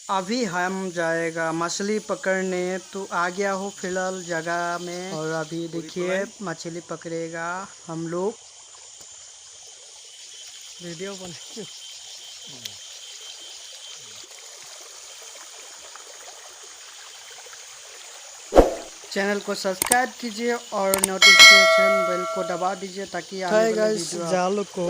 अभी हम जाएगा मछली पकड़ने। तो आ गया हो फिलहाल जगह में और अभी देखिए मछली पकड़ेगा हम लोग। वीडियो बना चैनल को सब्सक्राइब कीजिए और नोटिफिकेशन बेल को दबा दीजिए ताकि आने वाले वीडियो जाल को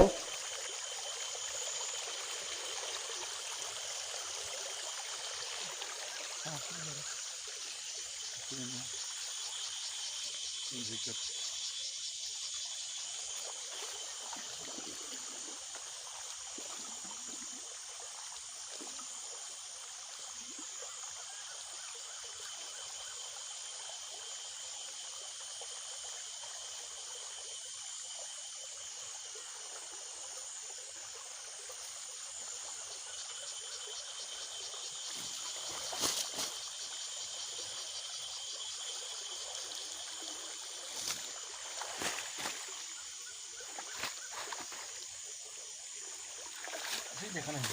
দেখা নাই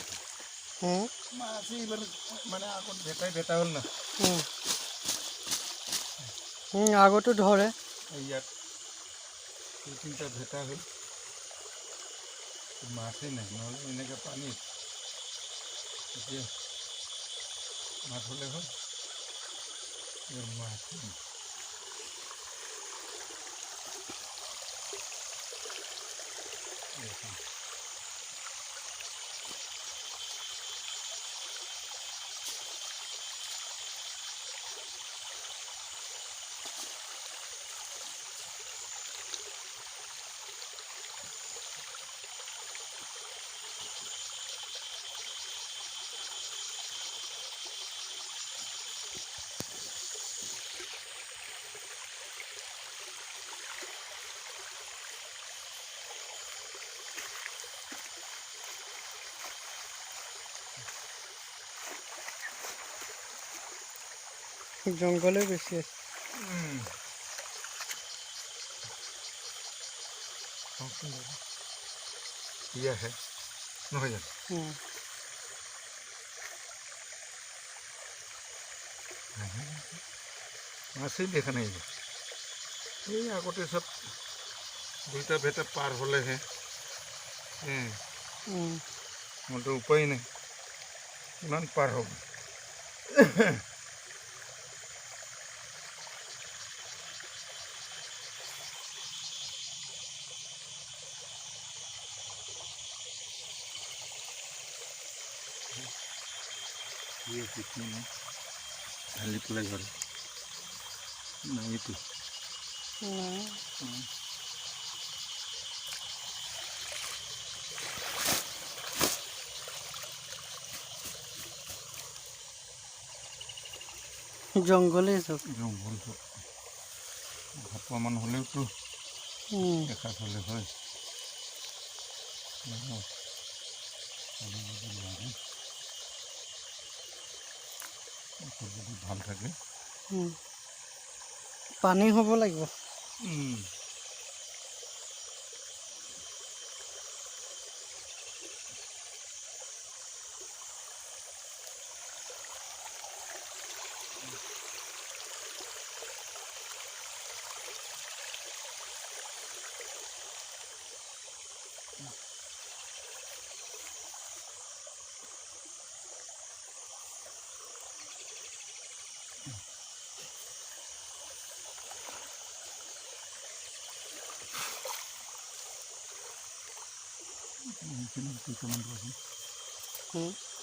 মাছ এইবাৰ মানে আগত ভেটা হ'ল না আগতো ধৰে ইয়াত দুই তিনিটা ভেটা হ'ল মাছেই নাই নহ'লে এনেকৈ পানীত এতিয়া মাছ হ'লে হ'ল মাছ জংঘলে বেছি আছে আহে নহয় জানো মাছেই দেখা নাই এই আগতে চব দুইটা ভেটা পাৰ হ'লেহে মোৰতো উপায় নাই কিমান পাৰ হ'ব ঢালি পেলাই ঘৰে নাই এইটো জংঘলে চব জংঘল চব ভাপোৱামান হ'লেওতো দেখা চলে হয় যদি ভাল থাকে পানী হ'ব লাগিব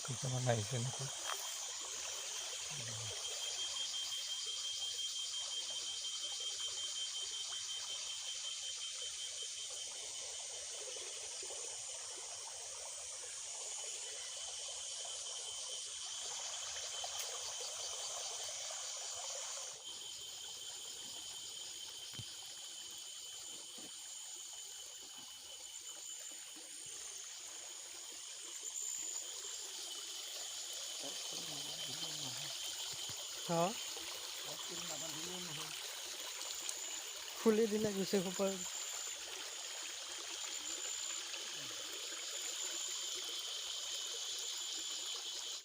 কেইটামান আহিছে নেকি খুলি দিলে গুচি খোপাৰ